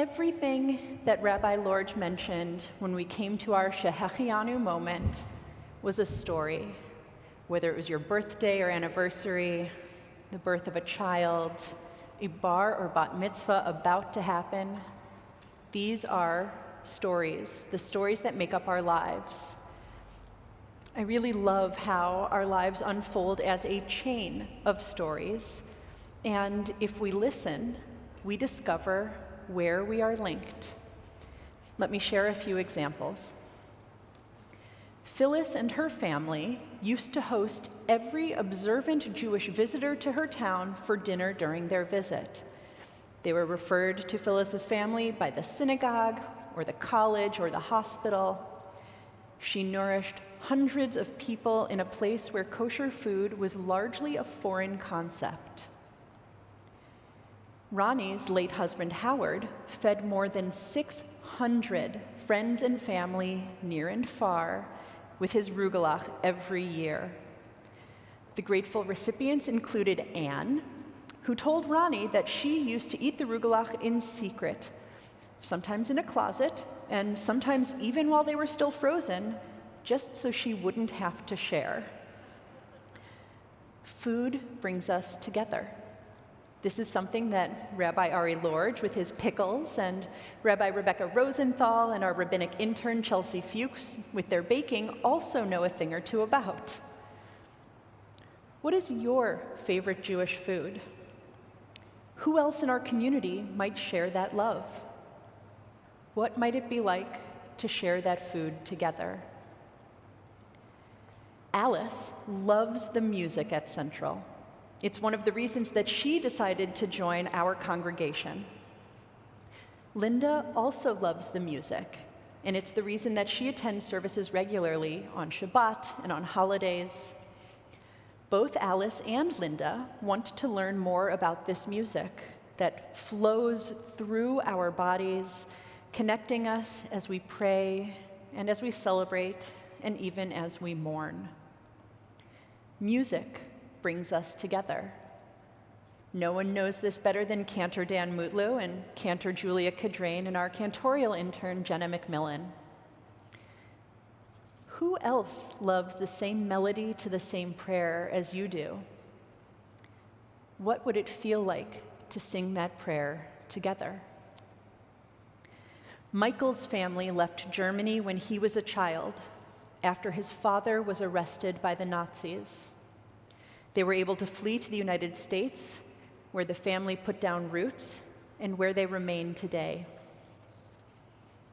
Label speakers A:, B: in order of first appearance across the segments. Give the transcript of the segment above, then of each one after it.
A: Everything that Rabbi Lorge mentioned when we came to our Shehechianu moment was a story, whether it was your birthday or anniversary, the birth of a child, a bar or bat mitzvah about to happen. These are stories, the stories that make up our lives. I really love how our lives unfold as a chain of stories, and if we listen, we discover where we are linked. Let me share a few examples. Phyllis and her family used to host every observant Jewish visitor to her town for dinner during their visit. They were referred to Phyllis's family by the synagogue, or the college, or the hospital. She nourished hundreds of people in a place where kosher food was largely a foreign concept. Ronnie's late husband, Howard, fed more than 600 friends and family near and far with his rugelach every year. The grateful recipients included Anne, who told Ronnie that she used to eat the rugelach in secret, sometimes in a closet, and sometimes even while they were still frozen, just so she wouldn't have to share. Food brings us together. This is something that Rabbi Ari Lorge with his pickles and Rabbi Rebecca Rosenthal and our rabbinic intern Chelsea Fuchs with their baking also know a thing or two about. What is your favorite Jewish food? Who else in our community might share that love? What might it be like to share that food together? Alice loves the music at Central. It's one of the reasons that she decided to join our congregation. Linda also loves the music, and it's the reason that she attends services regularly on Shabbat and on holidays. Both Alice and Linda want to learn more about this music that flows through our bodies, connecting us as we pray and as we celebrate and even as we mourn. Music brings us together. No one knows this better than Cantor Dan Mutlu and Cantor Julia Cadrain and our cantorial intern Jenna McMillan. Who else loves the same melody to the same prayer as you do? What would it feel like to sing that prayer together? Michael's family left Germany when he was a child, after his father was arrested by the Nazis. They were able to flee to the United States, where the family put down roots and where they remain today.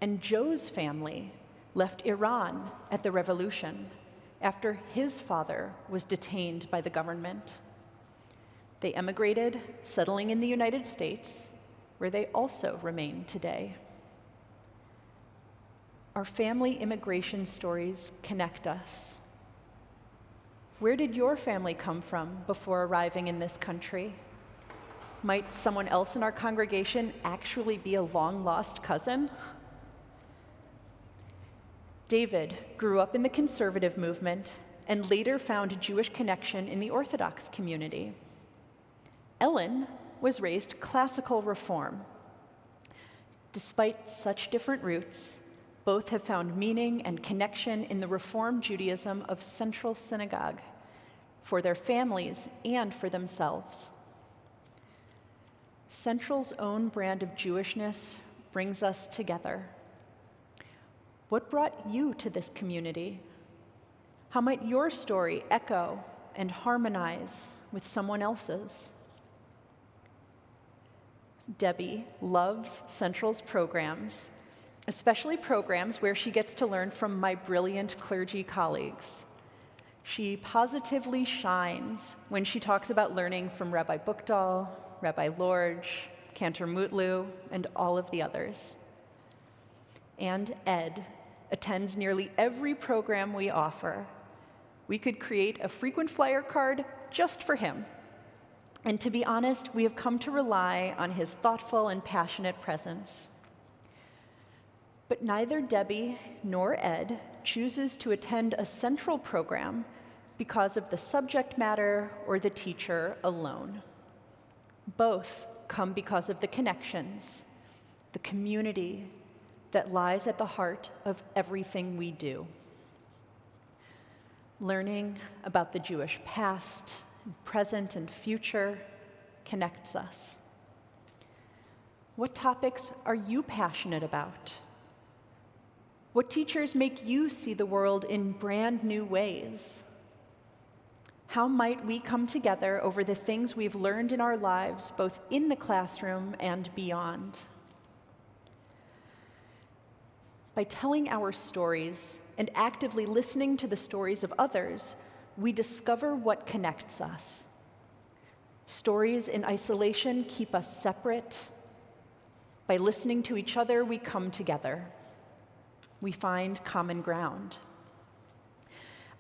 A: And Joe's family left Iran at the revolution after his father was detained by the government. They emigrated, settling in the United States, where they also remain today. Our family immigration stories connect us. Where did your family come from before arriving in this country? Might someone else in our congregation actually be a long-lost cousin? David grew up in the conservative movement and later found a Jewish connection in the Orthodox community. Ellen was raised classical reform. Despite such different roots, both have found meaning and connection in the Reform Judaism of Central Synagogue for their families and for themselves. Central's own brand of Jewishness brings us together. What brought you to this community? How might your story echo and harmonize with someone else's? Debbie loves Central's programs, especially programs where she gets to learn from my brilliant clergy colleagues. She positively shines when she talks about learning from Rabbi Buchdahl, Rabbi Lorge, Cantor Mutlu, and all of the others. And Ed attends nearly every program we offer. We could create a frequent flyer card just for him. And to be honest, we have come to rely on his thoughtful and passionate presence. But neither Debbie nor Ed chooses to attend a Central program because of the subject matter or the teacher alone. Both come because of the connections, the community that lies at the heart of everything we do. Learning about the Jewish past, present, and future connects us. What topics are you passionate about? What teachers make you see the world in brand new ways? How might we come together over the things we've learned in our lives, both in the classroom and beyond? By telling our stories and actively listening to the stories of others, we discover what connects us. Stories in isolation keep us separate. By listening to each other, we come together. We find common ground.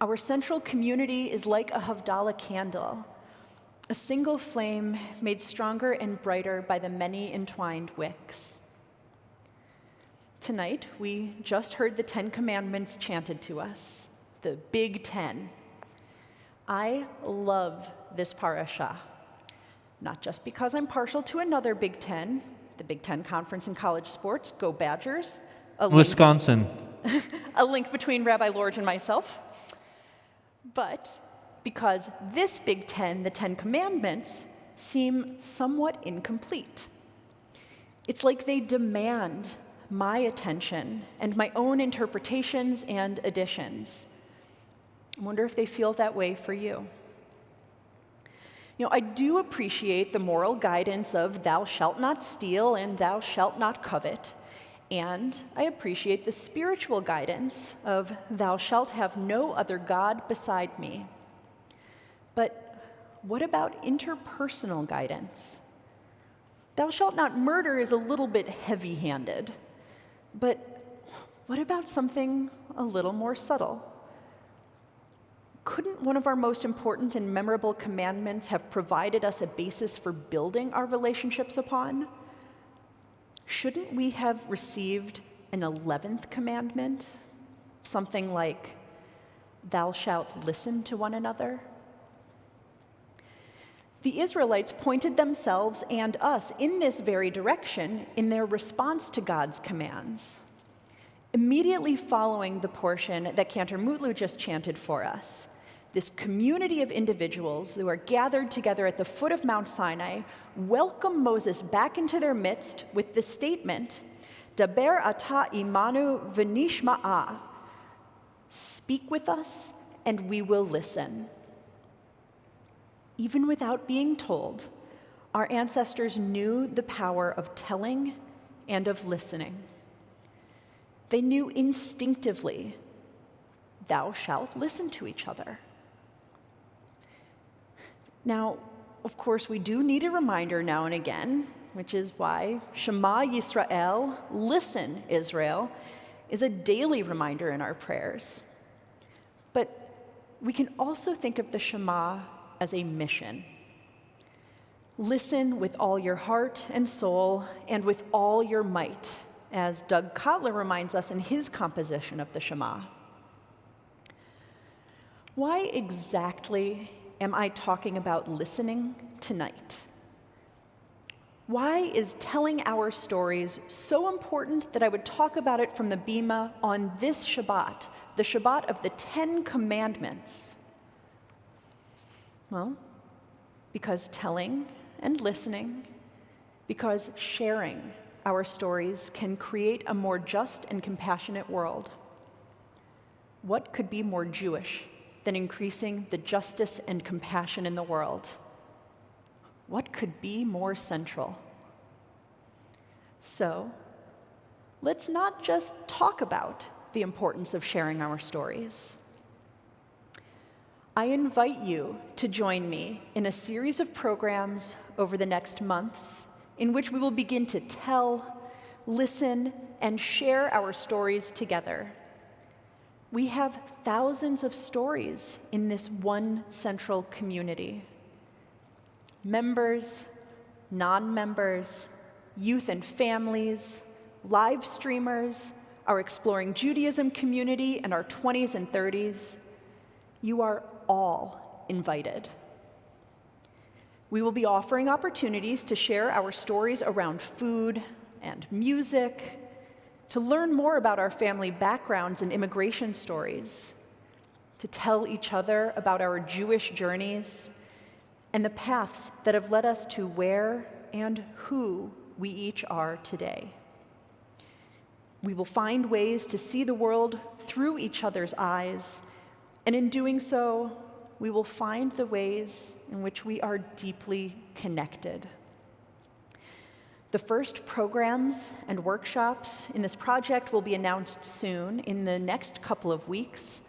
A: Our central community is like a Havdalah candle, a single flame made stronger and brighter by the many entwined wicks. Tonight, we just heard the 10 commandments chanted to us, the Big 10. I love this parasha, not just because I'm partial to another Big 10, the Big 10 Conference in College Sports, go Badgers.
B: Wisconsin.
A: A link between Rabbi Lorge and myself. But because this Big 10, the 10 commandments, seem somewhat incomplete. It's like they demand my attention and my own interpretations and additions. I wonder if they feel that way for you. I do appreciate the moral guidance of thou shalt not steal and thou shalt not covet. And I appreciate the spiritual guidance of thou shalt have no other God beside me. But what about interpersonal guidance? Thou shalt not murder is a little bit heavy-handed. But what about something a little more subtle? Couldn't one of our most important and memorable commandments have provided us a basis for building our relationships upon? Shouldn't we have received an 11th commandment? Something like, thou shalt listen to one another? The Israelites pointed themselves and us in this very direction in their response to God's commands. Immediately following the portion that Cantor Mutlu just chanted for us, this community of individuals who are gathered together at the foot of Mount Sinai welcome Moses back into their midst with the statement, Daber ata imanu v'nishma'a, speak with us and we will listen. Even without being told, our ancestors knew the power of telling and of listening. They knew instinctively, thou shalt listen to each other. Now, of course, we do need a reminder now and again, which is why Shema Yisrael, listen, Israel, is a daily reminder in our prayers. But we can also think of the Shema as a mission. Listen with all your heart and soul and with all your might, as Doug Kotler reminds us in his composition of the Shema. Why exactly am I talking about listening tonight? Why is telling our stories so important that I would talk about it from the Bima on this Shabbat, the Shabbat of the 10 commandments? Well, because telling and listening, because sharing our stories can create a more just and compassionate world. What could be more Jewish than increasing the justice and compassion in the world? What could be more central? So, let's not just talk about the importance of sharing our stories. I invite you to join me in a series of programs over the next months in which we will begin to tell, listen, and share our stories together. We have thousands of stories in this one central community. Members, non-members, youth and families, live streamers, our Exploring Judaism community, and our 20s and 30s. You are all invited. We will be offering opportunities to share our stories around food, and music, to learn more about our family backgrounds and immigration stories, to tell each other about our Jewish journeys and the paths that have led us to where and who we each are today. We will find ways to see the world through each other's eyes, and in doing so, we will find the ways in which we are deeply connected. The first programs and workshops in this project will be announced soon, in the next couple of weeks.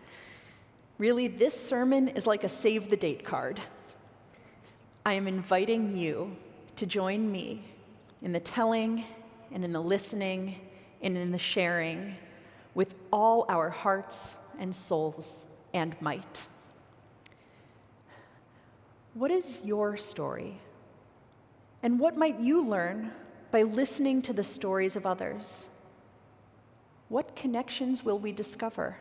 A: Really, this sermon is like a save the date card. I am inviting you to join me in the telling and in the listening and in the sharing with all our hearts and souls and might. What is your story? And what might you learn by listening to the stories of others? What connections will we discover?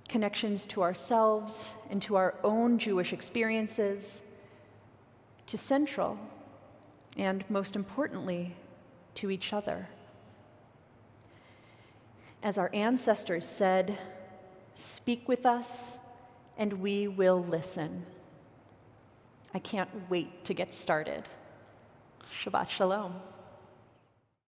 A: Connections to ourselves and to our own Jewish experiences, to Central, and most importantly, to each other. As our ancestors said, speak with us and we will listen. I can't wait to get started. Shabbat Shalom.